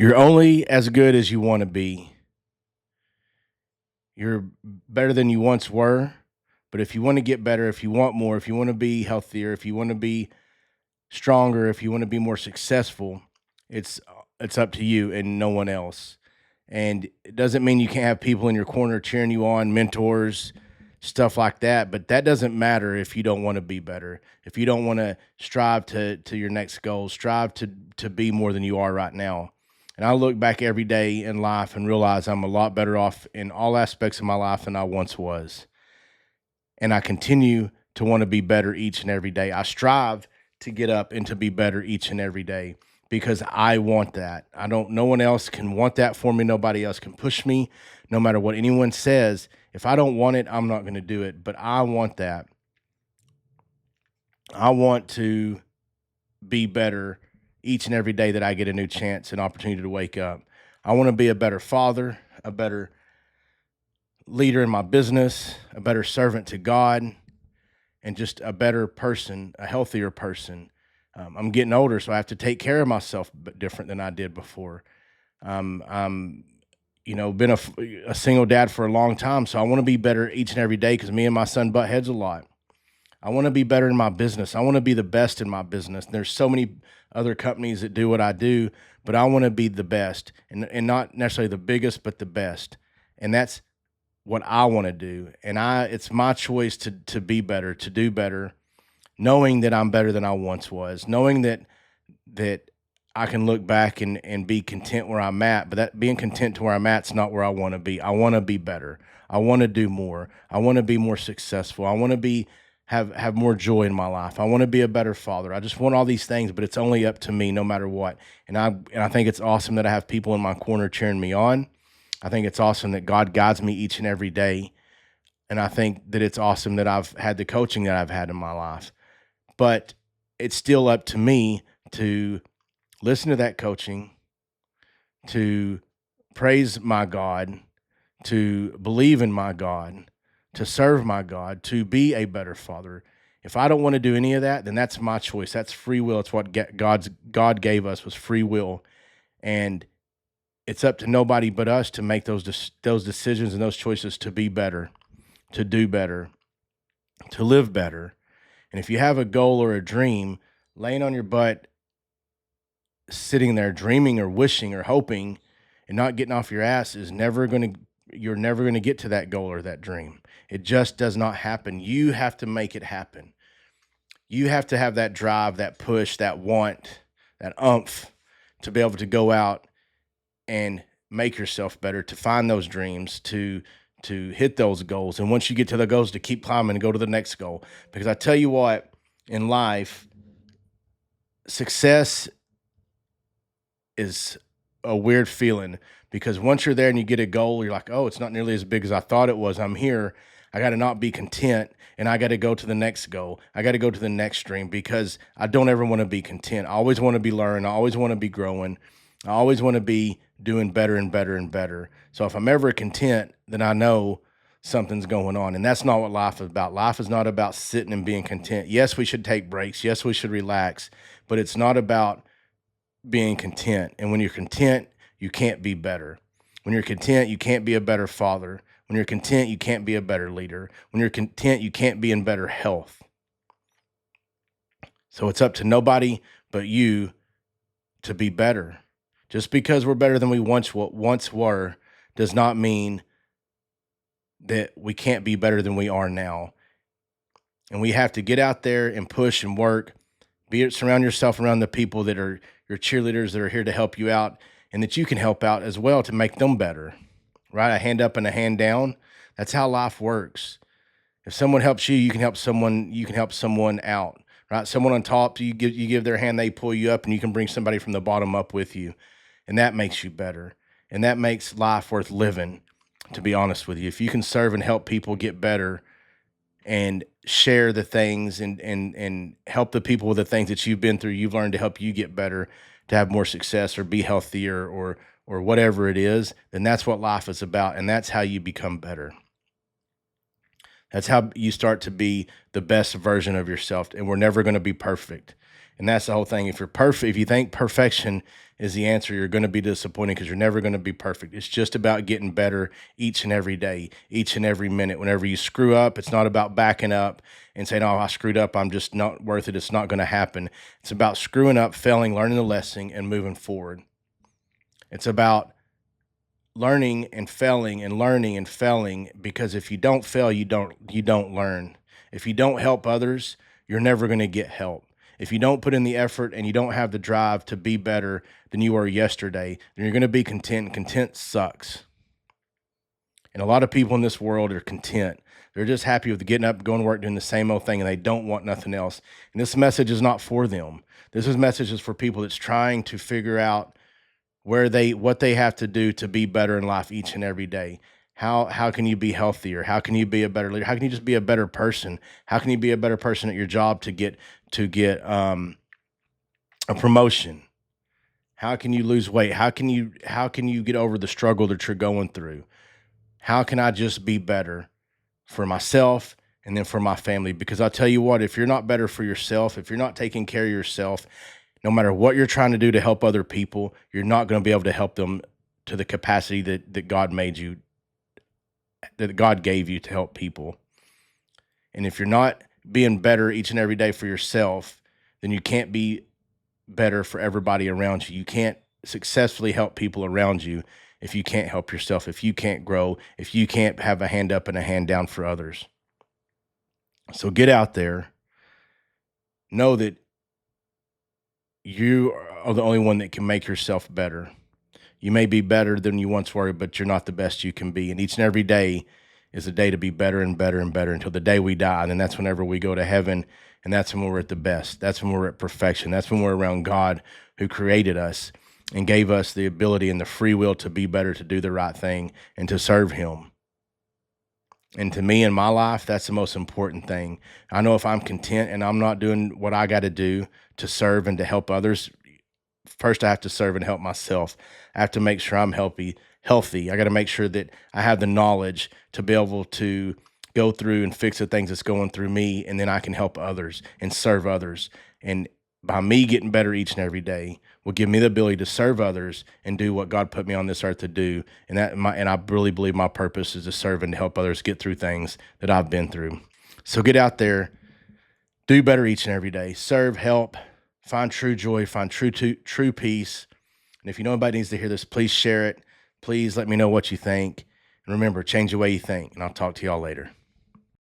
You're only as good as you want to be. You're better than you once were. But if you want to get better, if you want more, if you want to be healthier, if you want to be stronger, if you want to be more successful, it's it's up to you and no one else. And it doesn't mean you can't have people in your corner cheering you on, mentors, stuff like that. But that doesn't matter if you don't want to be better. If you don't want to strive to your next goal, strive to be more than you are right now. And I look back every day in life and realize I'm a lot better off in all aspects of my life than I once was. And I continue to want to be better each and every day. I strive to get up and to be better each and every day because I want that. I don't No one else can want that for me. Nobody else can push me no matter what anyone says. If I don't want it, I'm not going to do it, but I want that. I want to be better each and every day that I get a new chance and opportunity to wake up. I want to be a better father, a better leader in my business, a better servant to God, and just a better person, a healthier person. I'm getting older, so I have to take care of myself different than I did before. I'm, been a single dad for a long time, so I want to be better each and every day because me and my son butt heads a lot. I want to be better in my business. I want to be the best in my business. There's so many other companies that do what I do, but I want to be the best and not necessarily the biggest, but the best. And that's what I want to do. And it's my choice to be better, to do better, knowing that I'm better than I once was, knowing that I can look back and be content where I'm at, but that being content to where I'm at is not where I want to be. I want to be better. I want to do more. I want to be more successful. I want to have more joy in my life. I want to be a better father. I just want all these things, but it's only up to me no matter what. And I think it's awesome that I have people in my corner cheering me on. I think it's awesome that God guides me each and every day. And I think that it's awesome that I've had the coaching that I've had in my life. But it's still up to me to listen to that coaching, to praise my God, to believe in my God, to serve my God, to be a better father. If I don't want to do any of that, then that's my choice. That's free will. It's what God gave us was free will, and it's up to nobody but us to make those decisions and those choices to be better, to do better, to live better. And if you have a goal or a dream, laying on your butt, sitting there dreaming or wishing or hoping and not getting off your ass is never going to you're never going to get to that goal or that dream. It just does not happen. You have to make it happen. You have to have that drive, that push, that want, that umph to be able to go out and make yourself better, to find those dreams, to hit those goals. And once you get to the goals, to keep climbing and go to the next goal. Because I tell you what, in life, success is a weird feeling because once you're there and you get a goal, you're like, oh, it's not nearly as big as I thought it was. I'm here. I got to not be content and I got to go to the next goal. I got to go to the next dream because I don't ever want to be content. I always want to be learning. I always want to be growing. I always want to be doing better and better and better. So if I'm ever content, then I know something's going on. And that's not what life is about. Life is not about sitting and being content. Yes, we should take breaks. Yes, we should relax, but it's not about being content. And when you're content, you can't be better. When you're content, you can't be a better father. When you're content, you can't be a better leader. When you're content, you can't be in better health. So it's up to nobody but you to be better. Just because we're better than we once were does not mean that we can't be better than we are now. And we have to get out there and push and work. Surround yourself around the people that are your cheerleaders that are here to help you out and that you can help out as well to make them better, right? A hand up and a hand down. That's how life works. If someone helps you, you can help someone out, right? Someone on top, you give their hand, they pull you up and you can bring somebody from the bottom up with you. And that makes you better. And that makes life worth living, to be honest with you. If you can serve and help people get better and share the things and help the people with the things that you've been through, you've learned to help you get better, to have more success or be healthier or whatever it is, then that's what life is about. And that's how you become better. That's how you start to be the best version of yourself. And we're never going to be perfect. And that's the whole thing. If you're perfect, if you think perfection is the answer, you're going to be disappointed because you're never going to be perfect. It's just about getting better each and every day, each and every minute. Whenever you screw up, it's not about backing up and saying, "Oh, I screwed up. I'm just not worth it. It's not going to happen." It's about screwing up, failing, learning the lesson, and moving forward. It's about learning and failing and learning and failing, because if you don't fail, you don't learn. If you don't help others, you're never going to get help. If you don't put in the effort and you don't have the drive to be better than you were yesterday, then you're going to be content, and content sucks. And a lot of people in this world are content. They're just happy with getting up, going to work, doing the same old thing, and they don't want nothing else. And this message is not for them. Message is for people that's trying to figure out what they have to do to be better in life each and every day. How can you be healthier? How can you be a better leader? How can you just be a better person? How can you be a better person at your job to get a promotion? How can you lose weight? How can you get over the struggle that you're going through? How can I just be better for myself and then for my family? Because I'll tell you what, if you're not better for yourself, if you're not taking care of yourself, no matter what you're trying to do to help other people, you're not going to be able to help them to the capacity that God made you, that God gave you to help people. And if you're not being better each and every day for yourself, then you can't be better for everybody around you. You can't successfully help people around you if you can't help yourself, if you can't grow, if you can't have a hand up and a hand down for others. So get out there. Know that you are the only one that can make yourself better. You may be better than you once were, but you're not the best you can be. And each and every day is a day to be better and better and better until the day we die. And then that's whenever we go to heaven. And that's when we're at the best. That's when we're at perfection. That's when we're around God, who created us and gave us the ability and the free will to be better, to do the right thing, and to serve Him. And to me in my life, that's the most important thing. I know if I'm content and I'm not doing what I got to do to serve and to help others, first I have to serve and help myself. I have to make sure I'm healthy. I got to make sure that I have the knowledge to be able to go through and fix the things that's going through me, and then I can help others and serve others. And by me getting better each and every day will give me the ability to serve others and do what God put me on this earth to do. And I really believe my purpose is to serve and to help others get through things that I've been through. So get out there, do better each and every day, serve, help, find true joy, find true peace. And if you know anybody needs to hear this, please share it. Please let me know what you think. And remember, change the way you think. And I'll talk to y'all later.